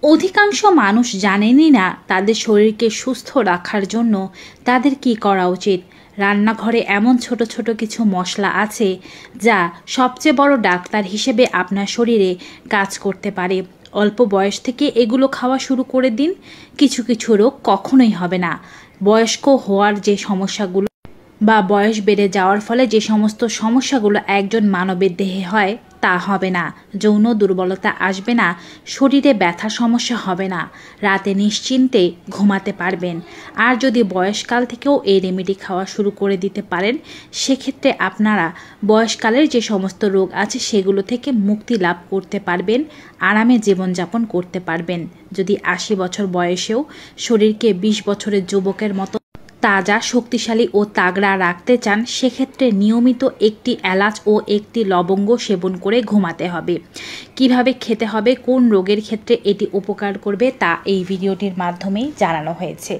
অধিকাংশ মানুষ জানেনই না তাদের শরীরকে সুস্থ রাখার জন্য তাদের কি করা উচিত। রান্নাঘরে এমন ছোট ছোট কিছু মশলা আছে যা সবচেয়ে বড় ডাক্তার হিসেবে আপনার শরীরে কাজ করতে পারে। অল্প বয়স থেকে এগুলো খাওয়া শুরু করে দিন, কিছু কিছু রোগ কখনোই হবে না। বয়স্ক হওয়ার যে সমস্যাগুলো বা বয়স বেড়ে যাওয়ার ফলে যে সমস্ত সমস্যাগুলো একজন মানবের দেহে হয় তা হবে না। যৌন দুর্বলতা আসবে না, শরীরে ব্যথার সমস্যা হবে না, রাতে নিশ্চিন্তে ঘুমাতে পারবেন। আর যদি বয়সকাল থেকেও এই রেমেডি খাওয়া শুরু করে দিতে পারেন, সেক্ষেত্রে আপনারা বয়সকালের যে সমস্ত রোগ আছে সেগুলো থেকে মুক্তি লাভ করতে পারবেন, আরামে জীবনযাপন করতে পারবেন। যদি ৮০ বছর বয়সেও শরীরকে ২০ বছরের যুবকের মতো তাজা, শক্তিশালী ও তাগড়া রাখতে চান, সেক্ষেত্রে নিয়মিত একটি এলাচ ও একটি লবঙ্গ সেবন করে ঘুমাতে হবে। কিভাবে খেতে হবে, কোন রোগের ক্ষেত্রে এটি উপকার করবে তা এই ভিডিওটির মাধ্যমেই জানানো হয়েছে।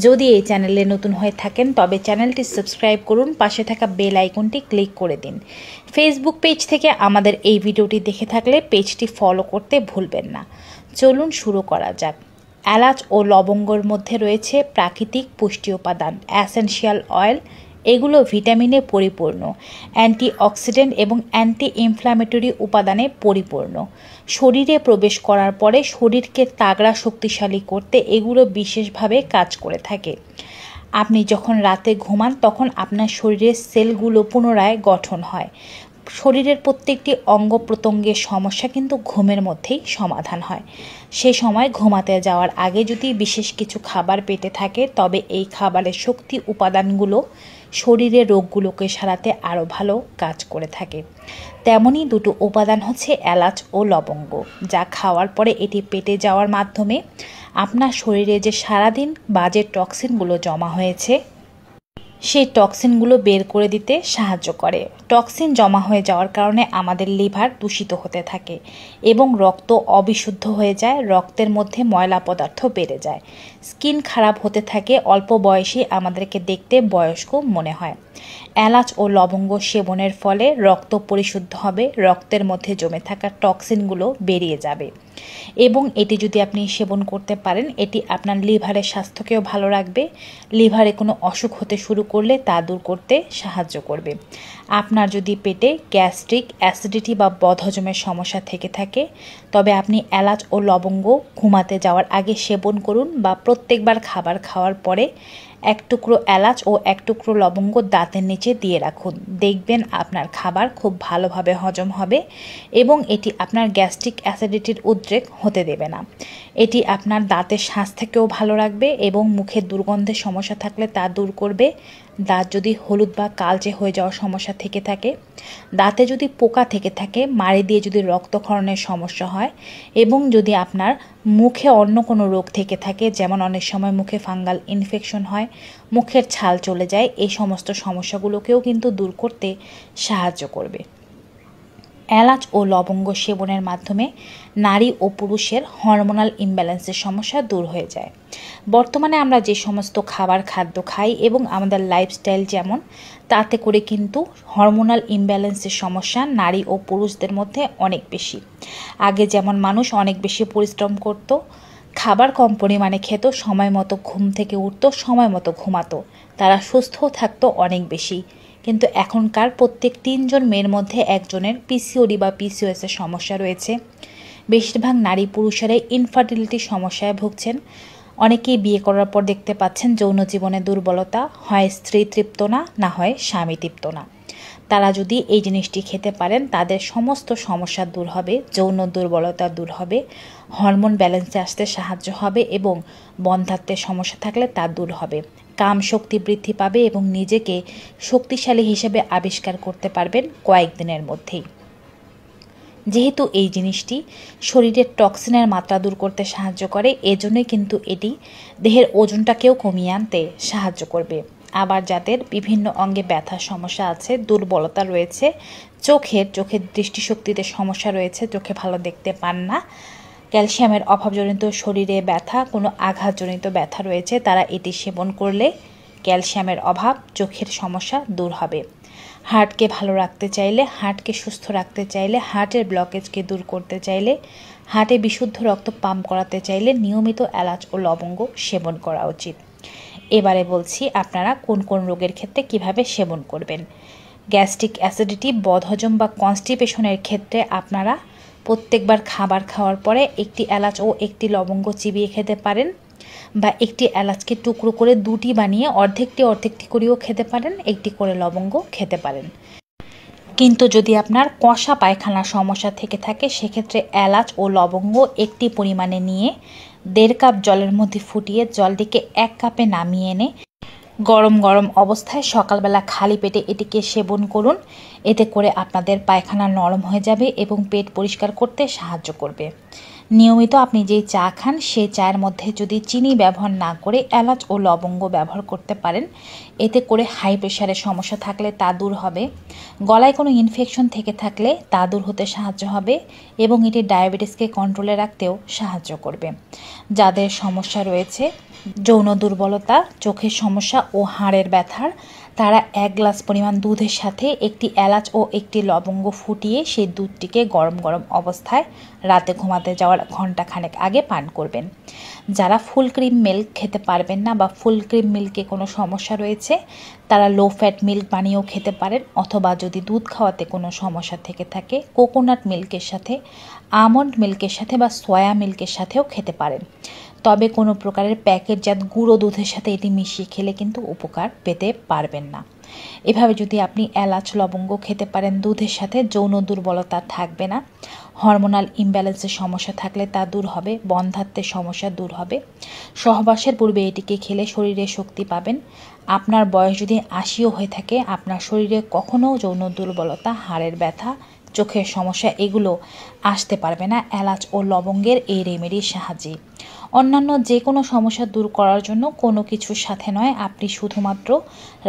যদি এই চ্যানেলে নতুন হয়ে থাকেন তবে চ্যানেলটি সাবস্ক্রাইব করুন, পাশে থাকা বেল আইকনটি ক্লিক করে দিন। ফেসবুক পেজ থেকে আমাদের এই ভিডিওটি দেখে থাকলে পেজটি ফলো করতে ভুলবেন না। চলুন শুরু করা যাক। এলাচ ও লবঙ্গর মধ্যে রয়েছে প্রাকৃতিক পুষ্টি উপাদান, অ্যাসেনশিয়াল অয়েল। এগুলো ভিটামিনে পরিপূর্ণ, অ্যান্টিঅক্সিডেন্ট এবং অ্যান্টি ইনফ্ল্যামেটরি উপাদানে পরিপূর্ণ। শরীরে প্রবেশ করার পরে শরীরকে তাগড়া শক্তিশালী করতে এগুলো বিশেষভাবে কাজ করে থাকে। আপনি যখন রাতে ঘুমান তখন আপনার শরীরের সেলগুলো পুনরায় গঠন হয়। শরীরের প্রত্যেকটি অঙ্গ প্রত্যঙ্গের সমস্যা কিন্তু ঘুমের মধ্যেই সমাধান হয়। সে সময় ঘুমাতে যাওয়ার আগে যদি বিশেষ কিছু খাবার পেটে থাকে তবে এই খাবারের শক্তি উপাদানগুলো শরীরের রোগগুলোকে সারাতে আরও ভালো কাজ করে থাকে। তেমনই দুটো উপাদান হচ্ছে এলাচ ও লবঙ্গ, যা খাওয়ার পরে এটি পেটে যাওয়ার মাধ্যমে আপনার শরীরে যে সারাদিন বাজে টক্সিনগুলো জমা হয়েছে সেই টক্সিনগুলো বের করে দিতে সাহায্য করে। টক্সিন জমা হয়ে যাওয়ার কারণে আমাদের লিভার দূষিত হতে থাকে এবং রক্ত অবিশুদ্ধ হয়ে যায়, রক্তের মধ্যে ময়লা পদার্থ বেড়ে যায়, স্কিন খারাপ হতে থাকে, অল্প বয়সেই আমাদেরকে দেখতে বয়স্ক মনে হয়। এলাচ ও লবঙ্গ সেবনের ফলে রক্ত পরিশুদ্ধ হবে, রক্তের মধ্যে জমে থাকা টক্সিনগুলো বেরিয়ে যাবে এবং এটি যদি আপনি সেবন করতে পারেন এটি আপনার লিভারের স্বাস্থ্যকেও ভালো রাখবে। লিভারে কোনো অসুখ হতে শুরু করলে তা দূর করতে সাহায্য করবে। আপনার যদি পেটে গ্যাস্ট্রিক, অ্যাসিডিটি বা বদহজমের সমস্যা থেকে থাকে তবে আপনি এলাচ ও লবঙ্গ ঘুমাতে যাওয়ার আগে সেবন করুন বা প্রত্যেকবার খাবার খাওয়ার পরে এক টুকরো এলাচ ও এক টুকরো লবঙ্গ দাঁতের নিচে দিয়ে রাখুন। দেখবেন আপনার খাবার খুব ভালোভাবে হজম হবে এবং এটি আপনার গ্যাস্ট্রিক অ্যাসিডিটির উদ্রেক হতে দেবে না। এটি আপনার দাঁতের শ্বাস থেকেও ভালো রাখবে এবং মুখের দুর্গন্ধের সমস্যা থাকলে তা দূর করবে। দাঁত যদি হলুদ বা কালচে হয়ে যাওয়ার সমস্যা থেকে থাকে, দাঁতে যদি পোকা থেকে থাকে, মাড়ি দিয়ে যদি রক্তক্ষরণের সমস্যা হয় এবং যদি আপনার মুখে অন্য কোনো রোগ থেকে থাকে, যেমন অনেক সময় মুখে ফাঙ্গাল ইনফেকশন হয়, মুখের ছাল চলে যায়, এই সমস্ত সমস্যাগুলোকেও কিন্তু দূর করতে সাহায্য করবে। এলাচ ও লবঙ্গ সেবনের মাধ্যমে নারী ও পুরুষের হরমোনাল ইমব্যালেন্সের সমস্যা দূর হয়ে যায়। বর্তমানে আমরা যে সমস্ত খাদ্য খাই এবং আমাদের লাইফস্টাইল যেমন, তাতে করে কিন্তু হরমোনাল ইমব্যালেন্সের সমস্যা নারী ও পুরুষদের মধ্যে অনেক বেশি। আগে যেমন মানুষ অনেক বেশি পরিশ্রম করত, খাবার কম পরিমাণে খেত, সময় মতো ঘুম থেকে উঠতো, সময় মতো ঘুমাতো, তারা সুস্থ থাকতো অনেক বেশি। কিন্তু এখনকার প্রত্যেক ৩ জন মেয়ের মধ্যে একজনের পিসিওডি বা পিসিওএসের সমস্যা রয়েছে। বেশিরভাগ নারী পুরুষেরাই ইনফার্টিলিটির সমস্যায় ভুগছেন। অনেকেই বিয়ে করার পর দেখতে পাচ্ছেন যৌন জীবনে দুর্বলতা, হয় স্ত্রী তৃপ্ত না, না হয় স্বামী তৃপ্ত না। তারা যদি এই জিনিসটি খেতে পারেন তাদের সমস্ত সমস্যা দূর হবে, যৌন দুর্বলতা দূর হবে, হরমোন ব্যালেন্সে আসতে সাহায্য হবে এবং বন্ধ্যাত্বের সমস্যা থাকলে তা দূর হবে। কাম শক্তি বৃদ্ধি পাবে এবং নিজেকে শক্তিশালী হিসেবে আবিষ্কার করতে পারবেন কয়েকদিনের মধ্যেই। যেহেতু এই জিনিসটি শরীরের টক্সিনের মাত্রা দূর করতে সাহায্য করে, এজন্যই কিন্তু এটি দেহের ওজনটাকেও কমিয়ে আনতে সাহায্য করবে। আবার যাদের বিভিন্ন অঙ্গে ব্যথার সমস্যা আছে, দুর্বলতা রয়েছে, চোখের দৃষ্টিশক্তিতে সমস্যা রয়েছে, চোখে ভালো দেখতে পান না, ক্যালসিয়ামের অভাবজনিত শরীরে ব্যথা, কোনো আঘাতজনিত ব্যথা রয়েছে, তারা এটি সেবন করলে ক্যালসিয়ামের অভাব, চোখের সমস্যা দূর হবে। হার্টকে ভালো রাখতে চাইলে, হার্টকে সুস্থ রাখতে চাইলে, হার্টের ব্লকেজকে দূর করতে চাইলে হার্টে বিশুদ্ধ রক্ত পাম্প করাতে চাইলে নিয়মিত এলাচ ও লবঙ্গ সেবন করা উচিত। এবারে বলছি আপনারা কোন কোন রোগের ক্ষেত্রে কিভাবে সেবন করবেন। গ্যাস্ট্রিক অ্যাসিডিটি, বদহজম বা কনস্টিপেশনের ক্ষেত্রে আপনারা প্রত্যেকবার খাবার খাওয়ার পরে একটি এলাচ ও একটি লবঙ্গ চিবিয়ে খেতে পারেন, বা একটি এলাচকে টুকরো করে দুটি বানিয়ে অর্ধেকটি করেও খেতে পারেন, একটি করে লবঙ্গ খেতে পারেন। কিন্তু যদি আপনার কষা পায়খানার সমস্যা থেকে থাকে সেক্ষেত্রে এলাচ ও লবঙ্গ একটি পরিমাণে নিয়ে 1.5 কাপ জলের মধ্যে ফুটিয়ে জলটিকে 1 কাপে নামিয়ে এনে গরম গরম অবস্থায় সকালবেলা খালি পেটে এটিকে সেবন করুন। এতে করে আপনাদের পায়খানা নরম হয়ে যাবে এবং পেট পরিষ্কার করতে সাহায্য করবে। নিয়মিত আপনি যেই চা খান সেই চায়ের মধ্যে যদি চিনি ব্যবহার না করে এলাচ ও লবঙ্গ ব্যবহার করতে পারেন, এতে করে হাই প্রেশারের সমস্যা থাকলে তা দূর হবে, গলায় কোনো ইনফেকশন থেকে থাকলে তা দূর হতে সাহায্য হবে এবং এটি ডায়াবেটিসকে কন্ট্রোলে রাখতেও সাহায্য করবে। যাদের সমস্যা রয়েছে যৌন দুর্বলতা, চোখের সমস্যা ও হাড়ের ব্যথার, তারা 1 গ্লাস পরিমাণ দুধের সাথে একটি এলাচ ও একটি লবঙ্গ ফুটিয়ে সেই দুধটিকে গরম গরম অবস্থায় রাতে ঘুমাতে যাওয়ার ঘণ্টাখানেক আগে পান করবেন। যারা ফুল ক্রিম মিল্ক খেতে পারবেন না বা ফুল ক্রিম মিল্কে কোনো সমস্যা রয়েছে, তারা লো ফ্যাট মিল্ক বানিয়েও খেতে পারেন, অথবা যদি দুধ খাওয়াতে কোনো সমস্যা থেকে থাকে কোকোনাট মিল্কের সাথে, আমন্ড মিল্কের সাথে বা সয়া মিল্কের সাথেও খেতে পারেন। তবে কোনো প্রকারের প্যাকেটজাত গুঁড়ো দুধের সাথে এটি মিশিয়ে খেলে কিন্তু উপকার পেতে পারবেন না। এভাবে যদি আপনি এলাচ লবঙ্গ খেতে পারেন দুধের সাথে, যৌন দুর্বলতা থাকবে না, হরমোনাল ইমব্যালেন্সের সমস্যা থাকলে তা দূর হবে, বন্ধ্যাত্বের সমস্যা দূর হবে। সহবাসের পূর্বে এটিকে খেলে শরীরে শক্তি পাবেন। আপনার বয়স যদি 80ও হয়ে থাকে, আপনার শরীরে কখনো যৌন দুর্বলতা, হাড়ের ব্যথা, চোখের সমস্যা এগুলো আসতে পারবে না এলাচ ও লবঙ্গের এই রেমেডির সাহায্যে। অন্যান্য যে কোনো সমস্যা দূর করার জন্য কোনো কিছুর সাথে নয়, আপনি শুধুমাত্র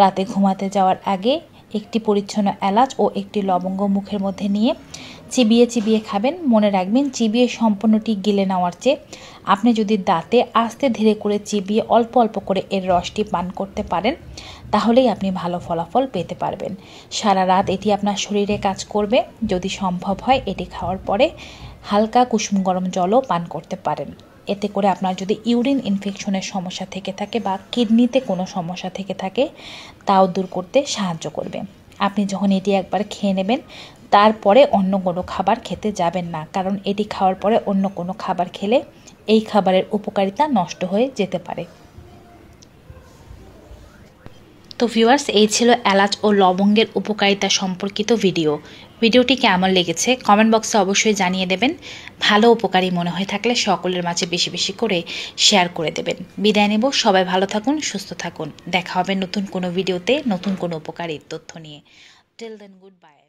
রাতে ঘুমাতে যাওয়ার আগে একটি পরিচ্ছন্ন এলাচ ও একটি লবঙ্গ মুখের মধ্যে নিয়ে চিবিয়ে চিবিয়ে খাবেন। মনে রাখবেন, চিবিয়ে সম্পূর্ণটি গিলে নেওয়ার চেয়ে আপনি যদি দাঁতে আস্তে ধীরে করে চিবিয়ে অল্প অল্প করে এর রসটি পান করতে পারেন, তাহলেই আপনি ভালো ফলাফল পেতে পারবেন। সারা রাত এটি আপনার শরীরে কাজ করবে। যদি সম্ভব হয় এটি খাওয়ার পরে হালকা কুসুম গরম জলও পান করতে পারেন। এতে করে আপনার যদি ইউরিন ইনফেকশনের সমস্যা থেকে থাকে বা কিডনিতে কোনো সমস্যা থেকে থাকে, তাও দূর করতে সাহায্য করবে। আপনি যখন এটি একবার খেয়ে নেবেন, তারপরে অন্য কোনো খাবার খেতে যাবেন না, কারণ এটি খাওয়ার পরে অন্য কোনো খাবার খেলে এই খাবারের উপকারিতা নষ্ট হয়ে যেতে পারে। তো ভিউয়ার্স, এই ছিল এলাচ ও লবঙ্গের উপকারিতা সম্পর্কিত ভিডিওটি কেমন লেগেছে কমেন্ট বক্সে অবশ্যই জানিয়ে দেবেন। ভালো উপকারী মনে হয়ে থাকলে সকলের মাঝে বেশি বেশি করে শেয়ার করে দেবেন। বিদায় নেব, সবাই ভালো থাকুন, সুস্থ থাকুন। দেখা হবে নতুন কোনো ভিডিওতে নতুন কোনো উপকারী তথ্য নিয়ে। Till then, good by.